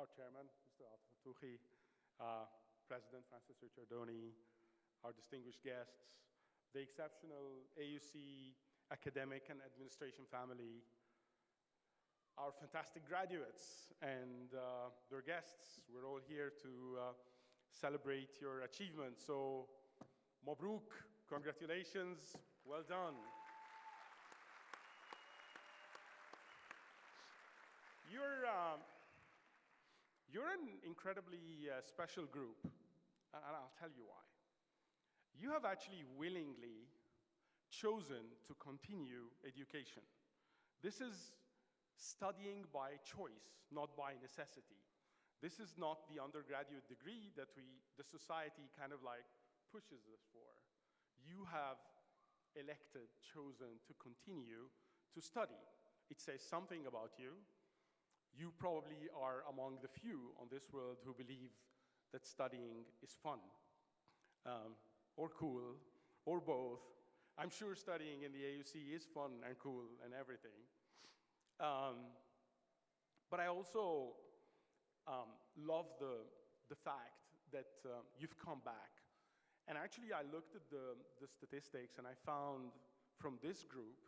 our chairman, Mr. Tuhi, President Francis Ricciardoni, our distinguished guests, the exceptional AUC academic and administration family, our fantastic graduates and their guests. We're all here to celebrate your achievements. So, Mabruk, congratulations, well done. You're an incredibly special group, and I'll tell you why. You have actually willingly chosen to continue education. This is studying by choice, not by necessity. This is not the undergraduate degree that the society kind of like pushes us for. You have elected, chosen to continue to study. It says something about you. You probably are among the few on this world who believe that studying is fun, or cool, or both. I'm sure studying in the AUC is fun and cool and everything. But I also love the fact that you've come back. And actually, I looked at the statistics, and I found from this group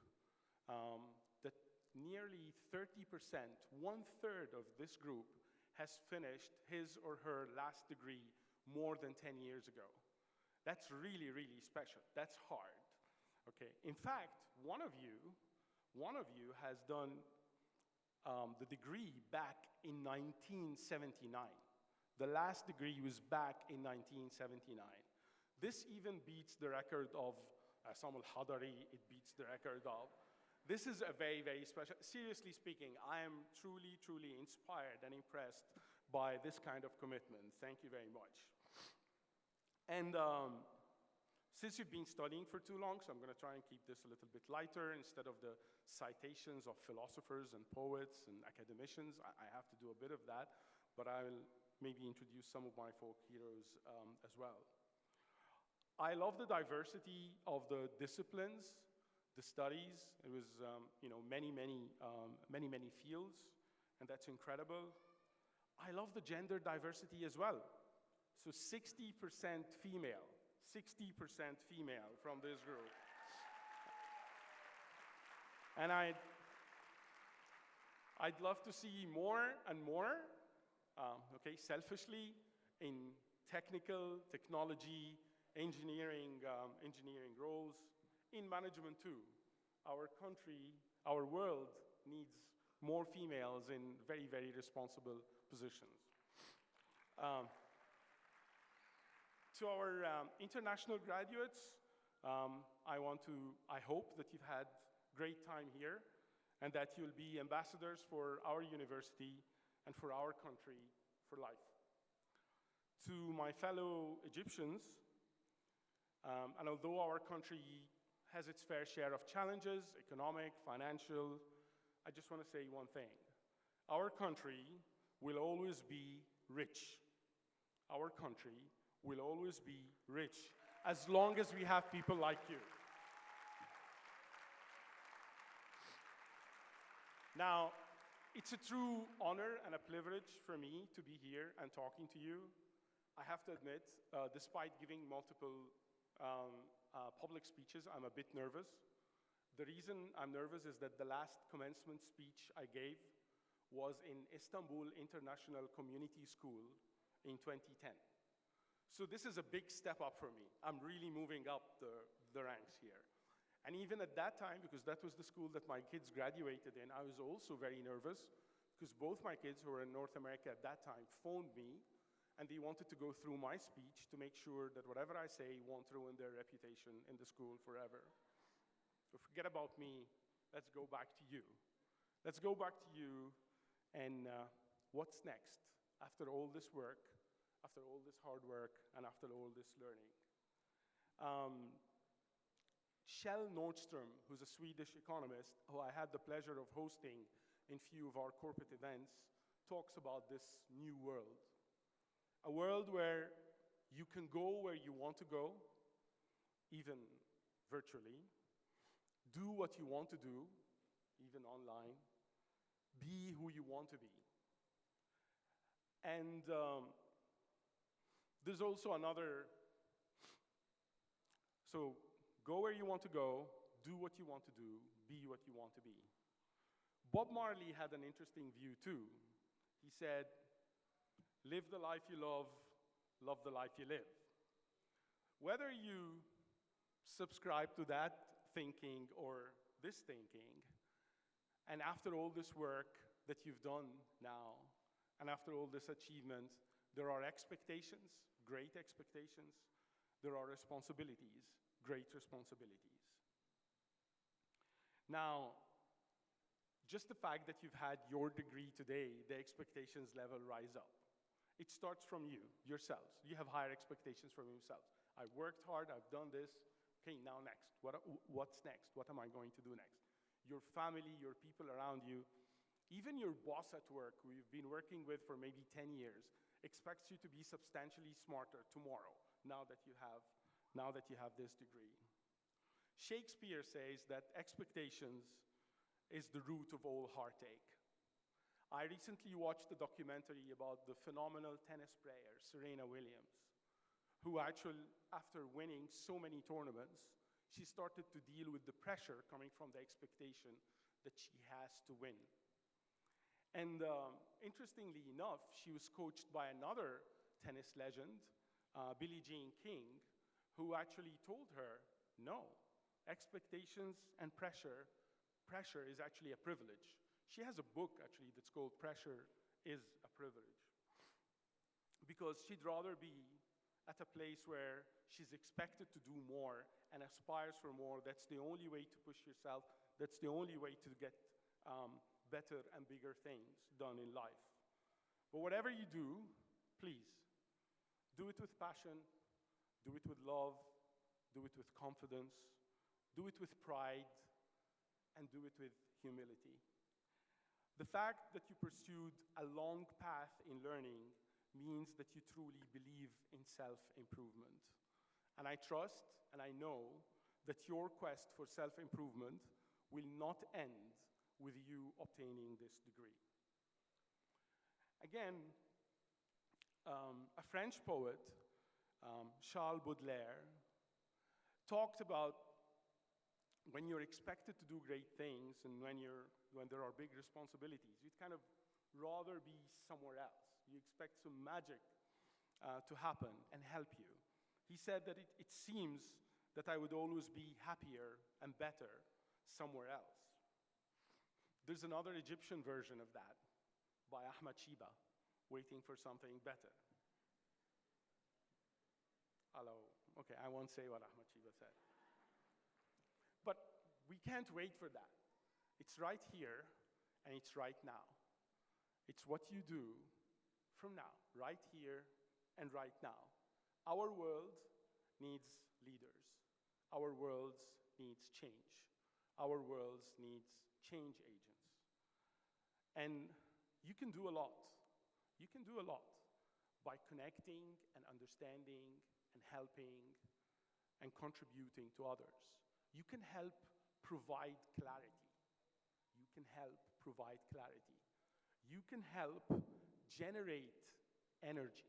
that nearly 30%, 1/3 of this group has finished his or her last degree more than 10 years ago. That's really, really special. That's hard. Okay. In fact, one of you has done the degree back in 1979. The last degree was back in 1979. This even beats the record of Sam al-Hadari. It beats the record of. This is a very, very special. Seriously speaking, I am truly, truly inspired and impressed by this kind of commitment. Thank you very much. And since you've been studying for too long, so I'm going to try and keep this a little bit lighter. Instead of the citations of philosophers and poets and academicians, I have to do a bit of that, but I will maybe introduce some of my folk heroes as well. I love the diversity of the disciplines, the studies. It was many fields, and that's incredible. I love the gender diversity as well. So 60% female. 60% female from this group. And I'd love to see more and more, selfishly, in technology, engineering roles, in management too. Our country, our world needs more females in very, very responsible positions. To our international graduates, I hope that you've had great time here and that you'll be ambassadors for our university and for our country for life. To my fellow Egyptians, and although our country has its fair share of challenges, economic, financial, I just want to say one thing. Our country will always be rich. Our country will always be rich as long as we have people like you. Now, it's a true honor and a privilege for me to be here and talking to you. I have to admit, despite giving multiple public speeches, I'm a bit nervous. The reason I'm nervous is that the last commencement speech I gave was in Istanbul International Community School in 2010. So this is a big step up for me. I'm really moving up the ranks here. And even at that time, because that was the school that my kids graduated in, I was also very nervous because both my kids who were in North America at that time phoned me and they wanted to go through my speech to make sure that whatever I say won't ruin their reputation in the school forever. So forget about me. Let's go back to you. Let's go back to you and what's next after all this work, after all this hard work, and after all this learning. Kjell Nordström, who's a Swedish economist who I had the pleasure of hosting in few of our corporate events, talks about this new world. A world where you can go where you want to go, even virtually, do what you want to do, even online, be who you want to be. And there's also another, so go where you want to go, do what you want to do, be what you want to be. Bob Marley had an interesting view too. He said, live the life you love the life you live. Whether you subscribe to that thinking or this thinking, and after all this work that you've done now, and after all this achievement, there are expectations, great expectations. There are responsibilities, great responsibilities. Now, just the fact that you've had your degree today, the expectations level rise up. It starts from you, yourselves. You have higher expectations from yourselves. I've worked hard, I've done this. Okay, now next. What's next? What am I going to do next? Your family, your people around you, even your boss at work, who you've been working with for maybe 10 years, expects you to be substantially smarter tomorrow, now that you have this degree. Shakespeare says that expectations is the root of all heartache. I recently watched a documentary about the phenomenal tennis player, Serena Williams, who actually, after winning so many tournaments, she started to deal with the pressure coming from the expectation that she has to win. And interestingly enough, she was coached by another tennis legend, Billie Jean King, who actually told her, no, expectations and pressure is actually a privilege. She has a book, actually, that's called Pressure is a Privilege. Because she'd rather be at a place where she's expected to do more and aspires for more. That's the only way to push yourself. That's the only way to get better and bigger things done in life. But whatever you do, please, do it with passion, do it with love, do it with confidence, do it with pride, and do it with humility. The fact that you pursued a long path in learning means that you truly believe in self-improvement. And I trust and I know that your quest for self-improvement will not end with you obtaining this degree. Again, a French poet, Charles Baudelaire, talked about when you're expected to do great things and when there are big responsibilities, you'd kind of rather be somewhere else. You expect some magic to happen and help you. He said that it seems that I would always be happier and better somewhere else. There's another Egyptian version of that by Ahmad Shiba, waiting for something better. Hello. Okay, I won't say what Ahmad Shiba said. But we can't wait for that. It's right here, and it's right now. It's what you do from now, right here and right now. Our world needs leaders. Our world needs change. Our world needs change agents. And you can do a lot. You can do a lot by connecting and understanding and helping and contributing to others. You can help provide clarity. You can help provide clarity. You can help generate energy,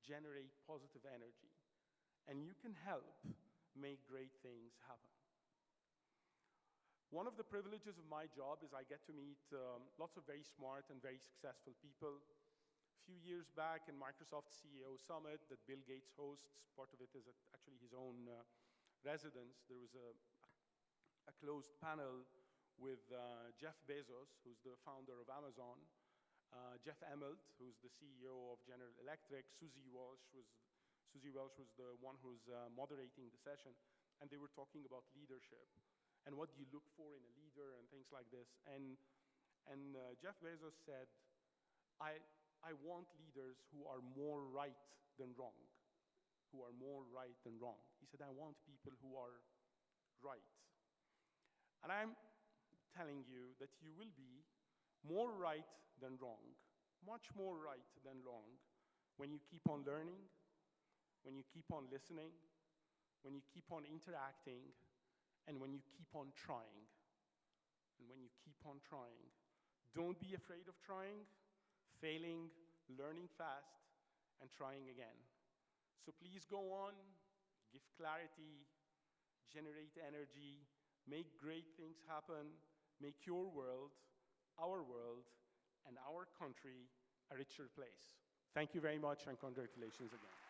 generate positive energy. And you can help make great things happen. One of the privileges of my job is I get to meet lots of very smart and very successful people. A few years back in Microsoft CEO Summit that Bill Gates hosts, part of it is actually his own residence, there was a closed panel with Jeff Bezos, who's the founder of Amazon, Jeff Immelt, who's the CEO of General Electric, Susie Welch was the one who's moderating the session, and they were talking about leadership and what do you look for in a leader and things like this. And Jeff Bezos said, I want leaders who are more right than wrong, who are more right than wrong. He said, I want people who are right. And I'm telling you that you will be more right than wrong, much more right than wrong, when you keep on learning, when you keep on listening, when you keep on interacting, and when you keep on trying. And when you keep on trying. Don't be afraid of trying. Failing learning fast, and trying again. So please go on, give clarity, generate energy, make great things happen, make your world, and our country a richer place. Thank you very much, and congratulations again.